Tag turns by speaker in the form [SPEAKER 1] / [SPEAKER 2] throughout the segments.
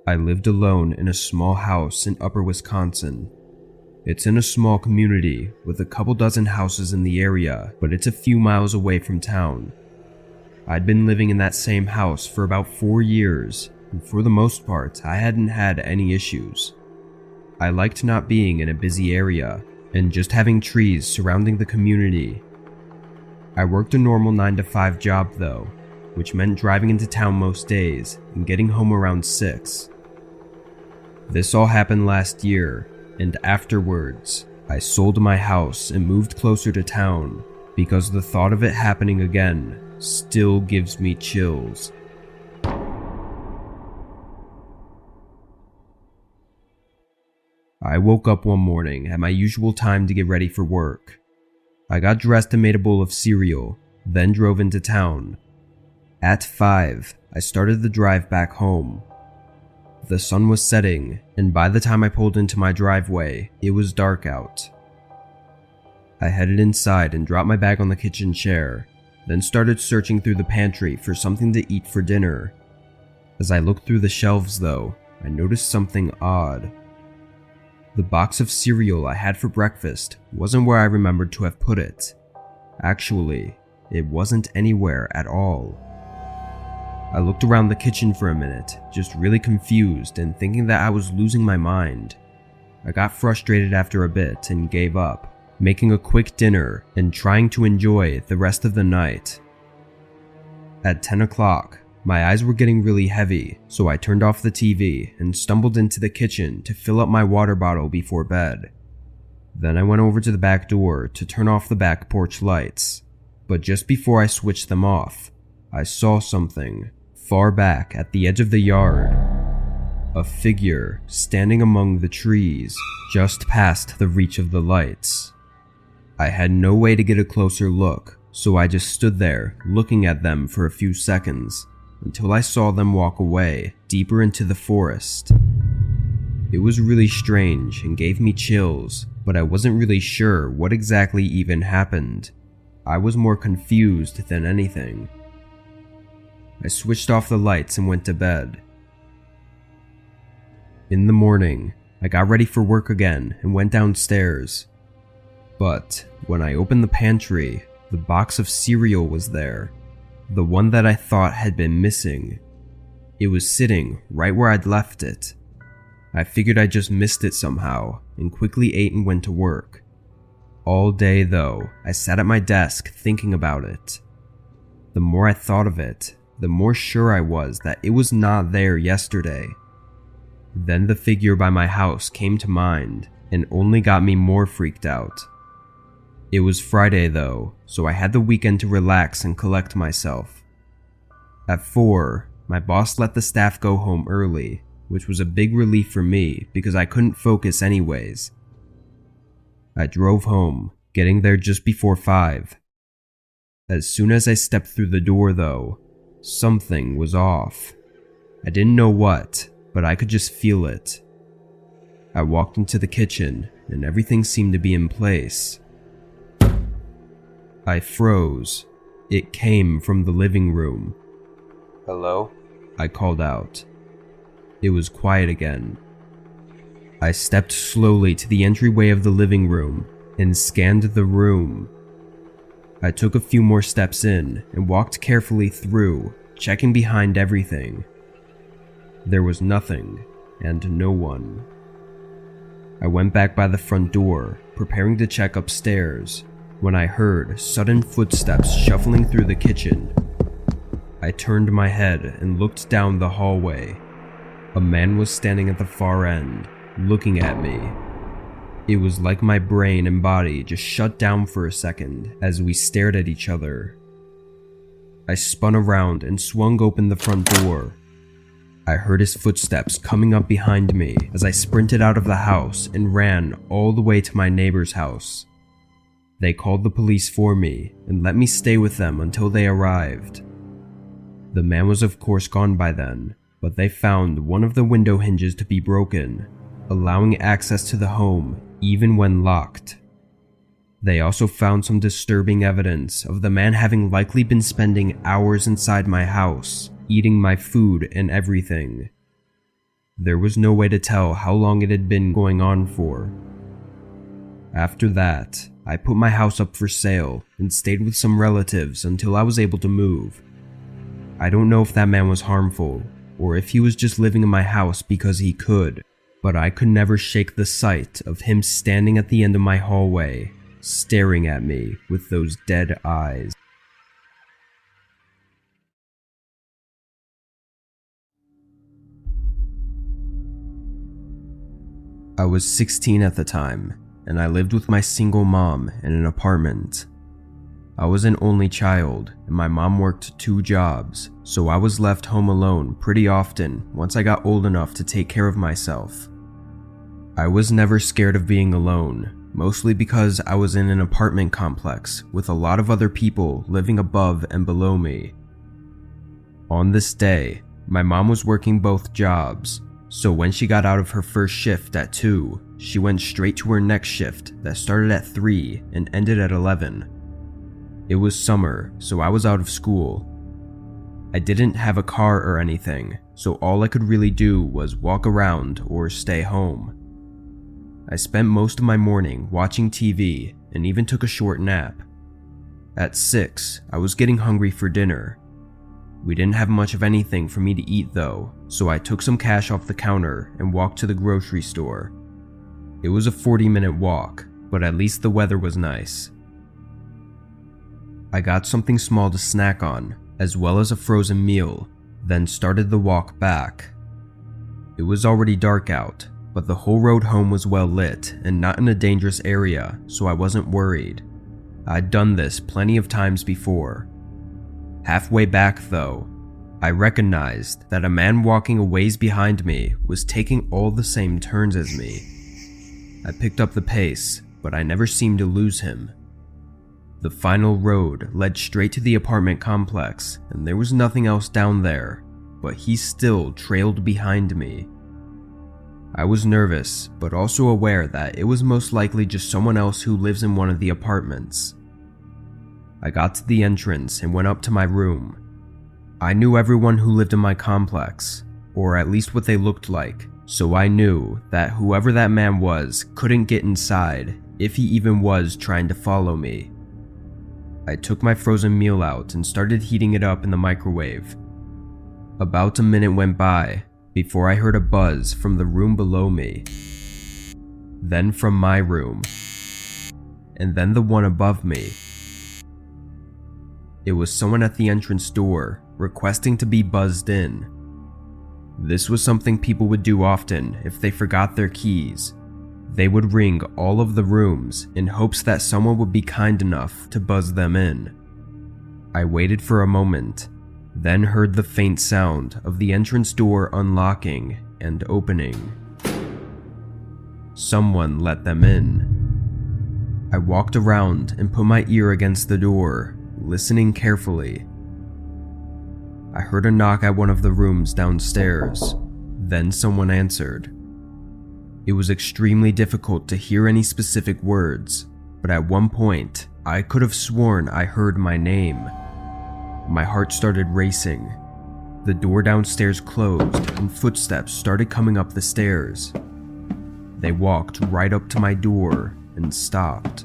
[SPEAKER 1] I lived alone in a small house in upper Wisconsin. It's in a small community with a couple dozen houses in the area, but it's a few miles away from town. I'd been living in that same house for about 4 years, and for the most part, I hadn't had any issues. I liked not being in a busy area and just having trees surrounding the community. I worked a normal 9-to-5 job though, which meant driving into town most days and getting home around 6. This all happened last year, and afterwards, I sold my house and moved closer to town because the thought of it happening again still gives me chills. I woke up one morning at my usual time to get ready for work. I got dressed and made a bowl of cereal, then drove into town. At 5, I started the drive back home. The sun was setting, and by the time I pulled into my driveway, it was dark out. I headed inside and dropped my bag on the kitchen chair, then started searching through the pantry for something to eat for dinner. As I looked through the shelves though, I noticed something odd. The box of cereal I had for breakfast wasn't where I remembered to have put it. Actually, it wasn't anywhere at all. I looked around the kitchen for a minute, just really confused and thinking that I was losing my mind. I got frustrated after a bit and gave up, making a quick dinner and trying to enjoy the rest of the night. At 10 o'clock, my eyes were getting really heavy, so I turned off the TV and stumbled into the kitchen to fill up my water bottle before bed. Then I went over to the back door to turn off the back porch lights, but just before I switched them off, I saw something far back at the edge of the yard. A figure standing among the trees just past the reach of the lights. I had no way to get a closer look, so I just stood there looking at them for a few seconds until I saw them walk away deeper into the forest. It was really strange and gave me chills, but I wasn't really sure what exactly even happened. I was more confused than anything. I switched off the lights and went to bed. In the morning, I got ready for work again and went downstairs. But when I opened the pantry, the box of cereal was there. The one that I thought had been missing. It was sitting right where I'd left it. I figured I just missed it somehow and quickly ate and went to work. All day though, I sat at my desk thinking about it. The more I thought of it, the more sure I was that it was not there yesterday. Then the figure by my house came to mind and only got me more freaked out. It was Friday though, so I had the weekend to relax and collect myself. At 4, my boss let the staff go home early, which was a big relief for me because I couldn't focus anyways. I drove home, getting there just before 5. As soon as I stepped through the door though, something was off. I didn't know what, but I could just feel it. I walked into the kitchen and everything seemed to be in place. I froze. It came from the living room. "Hello?" I called out. It was quiet again. I stepped slowly to the entryway of the living room and scanned the room. I took a few more steps in and walked carefully through, checking behind everything. There was nothing and no one. I went back by the front door, preparing to check upstairs, when I heard sudden footsteps shuffling through the kitchen. I turned my head and looked down the hallway. A man was standing at the far end, looking at me. It was like my brain and body just shut down for a second as we stared at each other. I spun around and swung open the front door. I heard his footsteps coming up behind me as I sprinted out of the house and ran all the way to my neighbor's house. They called the police for me and let me stay with them until they arrived. The man was of course gone by then, but they found one of the window hinges to be broken, allowing access to the home even when locked. They also found some disturbing evidence of the man having likely been spending hours inside my house, eating my food and everything. There was no way to tell how long it had been going on for. After that, I put my house up for sale and stayed with some relatives until I was able to move. I don't know if that man was harmful, or if he was just living in my house because he could, but I could never shake the sight of him standing at the end of my hallway, staring at me with those dead eyes. I was 16 at the time, and I lived with my single mom in an apartment. I was an only child, and my mom worked 2 jobs, so I was left home alone pretty often once I got old enough to take care of myself. I was never scared of being alone, mostly because I was in an apartment complex with a lot of other people living above and below me. On this day, my mom was working both jobs, so when she got out of her first shift at 2, she went straight to her next shift that started at 3 and ended at 11. It was summer, so I was out of school. I didn't have a car or anything, so all I could really do was walk around or stay home. I spent most of my morning watching TV and even took a short nap. At 6, I was getting hungry for dinner. We didn't have much of anything for me to eat though, so I took some cash off the counter and walked to the grocery store. It was a 40-minute walk, but at least the weather was nice. I got something small to snack on, as well as a frozen meal, then started the walk back. It was already dark out, but the whole road home was well lit and not in a dangerous area, so I wasn't worried. I'd done this plenty of times before. Halfway back though, I recognized that a man walking a ways behind me was taking all the same turns as me. I picked up the pace, but I never seemed to lose him. The final road led straight to the apartment complex, and there was nothing else down there, but he still trailed behind me. I was nervous, but also aware that it was most likely just someone else who lives in one of the apartments. I got to the entrance and went up to my room. I knew everyone who lived in my complex, or at least what they looked like, so I knew that whoever that man was couldn't get inside if he even was trying to follow me. I took my frozen meal out and started heating it up in the microwave. About a minute went by before I heard a buzz from the room below me, then from my room, and then the one above me. It was someone at the entrance door requesting to be buzzed in. This was something people would do often if they forgot their keys. They would ring all of the rooms in hopes that someone would be kind enough to buzz them in. I waited for a moment, then heard the faint sound of the entrance door unlocking and opening. Someone let them in. I walked around and put my ear against the door, listening carefully. I heard a knock at one of the rooms downstairs, then someone answered. It was extremely difficult to hear any specific words, but at one point, I could have sworn I heard my name. My heart started racing. The door downstairs closed and footsteps started coming up the stairs. They walked right up to my door and stopped.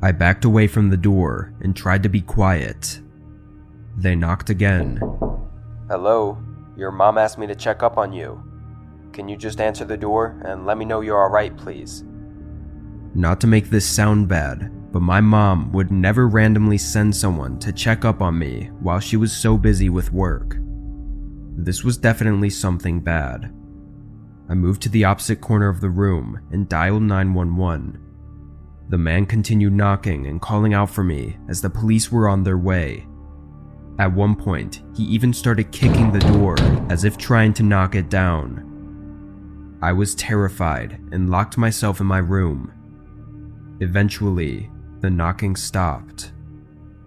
[SPEAKER 1] I backed away from the door and tried to be quiet. They knocked again. "Hello, your mom asked me to check up on you. Can you just answer the door and let me know you're alright, please?" Not to make this sound bad, but my mom would never randomly send someone to check up on me while she was so busy with work. This was definitely something bad. I moved to the opposite corner of the room and dialed 911. The man continued knocking and calling out for me as the police were on their way. At one point, he even started kicking the door as if trying to knock it down. I was terrified and locked myself in my room. Eventually, the knocking stopped.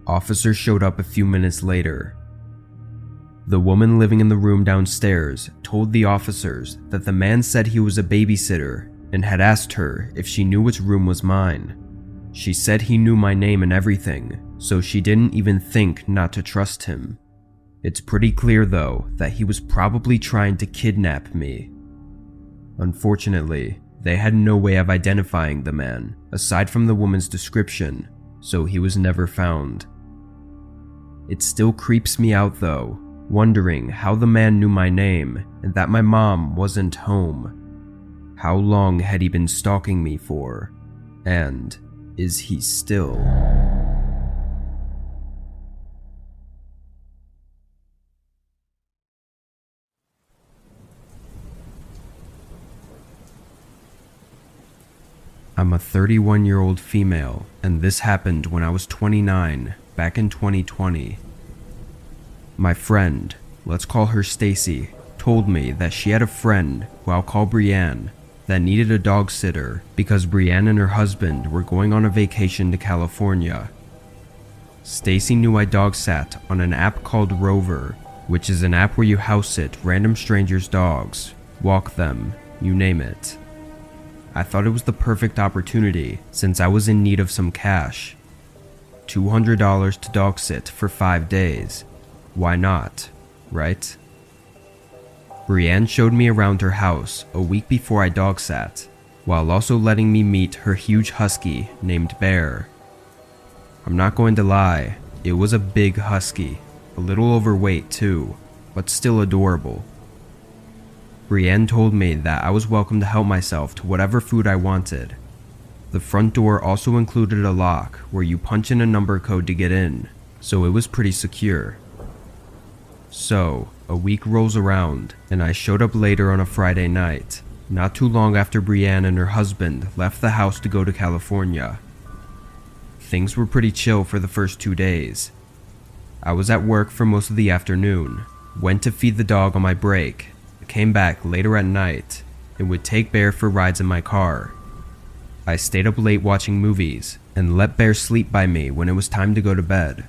[SPEAKER 1] Officers showed up a few minutes later. The woman living in the room downstairs told the officers that the man said he was a babysitter and had asked her if she knew which room was mine. She said he knew my name and everything, so she didn't even think not to trust him. It's pretty clear though that he was probably trying to kidnap me. Unfortunately, they had no way of identifying the man aside from the woman's description, so he was never found. It still creeps me out though, wondering how the man knew my name and that my mom wasn't home. How long had he been stalking me for? And is he still? I'm a 31-year-old female, and this happened when I was 29, back in 2020. My friend, let's call her Stacy, told me that she had a friend, who I'll call Brianne, that needed a dog sitter because Brianne and her husband were going on a vacation to California. Stacy knew I dog sat on an app called Rover, which is an app where you house sit random strangers' dogs, walk them, you name it. I thought it was the perfect opportunity since I was in need of some cash. $200 to dog sit for 5 days. Why not, right? Brianne showed me around her house a week before I dog sat, while also letting me meet her huge husky named Bear. I'm not going to lie, it was a big husky, a little overweight too, but still adorable. Brianne told me that I was welcome to help myself to whatever food I wanted. The front door also included a lock where you punch in a number code to get in, so it was pretty secure. So, a week rolls around, and I showed up later on a Friday night, not too long after Brianne and her husband left the house to go to California. Things were pretty chill for the first 2 days. I was at work for most of the afternoon, went to feed the dog on my break, came back later at night, and would take Bear for rides in my car. I stayed up late watching movies, and let Bear sleep by me when it was time to go to bed.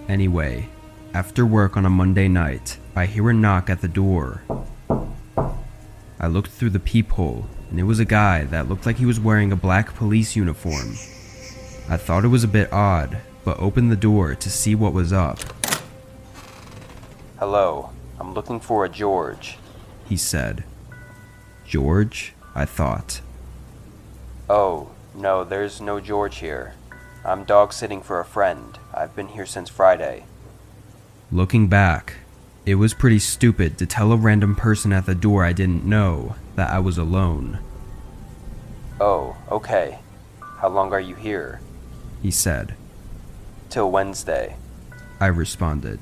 [SPEAKER 1] Anyway, after work on a Monday night, I hear a knock at the door. I looked through the peephole, and it was a guy that looked like he was wearing a black police uniform. I thought it was a bit odd, but opened the door to see what was up. "Hello, I'm looking for a George," he said. George? I thought. "Oh, no, there's no George here. I'm dog sitting for a friend. I've been here since Friday." Looking back, it was pretty stupid to tell a random person at the door I didn't know that I was alone. "Oh, okay. How long are you here?" he said. "Till Wednesday," I responded.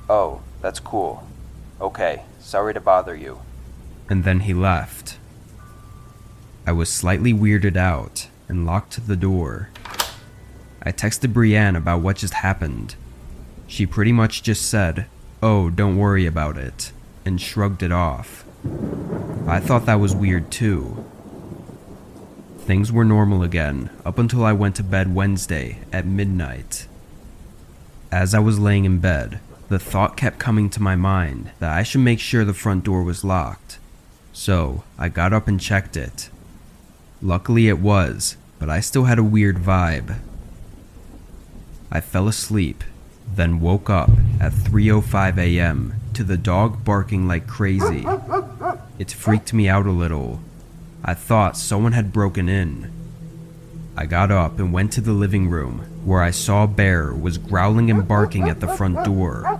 [SPEAKER 1] "Oh, that's cool. Okay, sorry to bother you." And then he left. I was slightly weirded out and locked the door. I texted Brianne about what just happened. She pretty much just said, "Oh, don't worry about it," and shrugged it off. I thought that was weird too. Things were normal again up until I went to bed Wednesday at midnight. As I was laying in bed, the thought kept coming to my mind that I should make sure the front door was locked. So I got up and checked it. Luckily it was, but I still had a weird vibe. I fell asleep, then woke up at 3:05 a.m. to the dog barking like crazy. It freaked me out a little. I thought someone had broken in. I got up and went to the living room, where I saw Bear was growling and barking at the front door.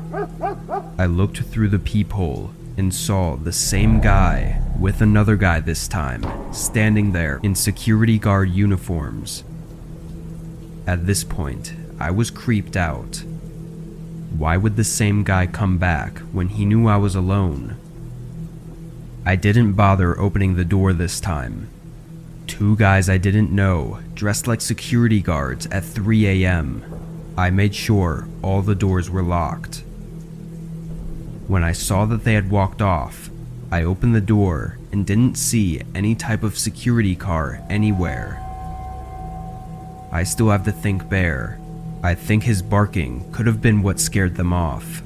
[SPEAKER 1] I looked through the peephole and saw the same guy, with another guy this time, standing there in security guard uniforms. At this point, I was creeped out. Why would the same guy come back when he knew I was alone? I didn't bother opening the door this time. 2 guys I didn't know, dressed like security guards at 3 a.m. I made sure all the doors were locked. When I saw that they had walked off, I opened the door and didn't see any type of security car anywhere. I still have to thank Bear. I think his barking could have been what scared them off.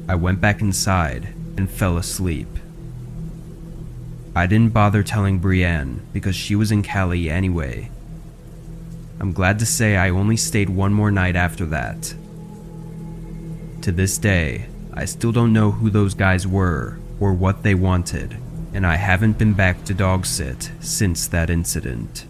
[SPEAKER 1] I went back inside and fell asleep. I didn't bother telling Brianne because she was in Cali anyway. I'm glad to say I only stayed one more night after that. To this day, I still don't know who those guys were or what they wanted, and I haven't been back to dog sit since that incident.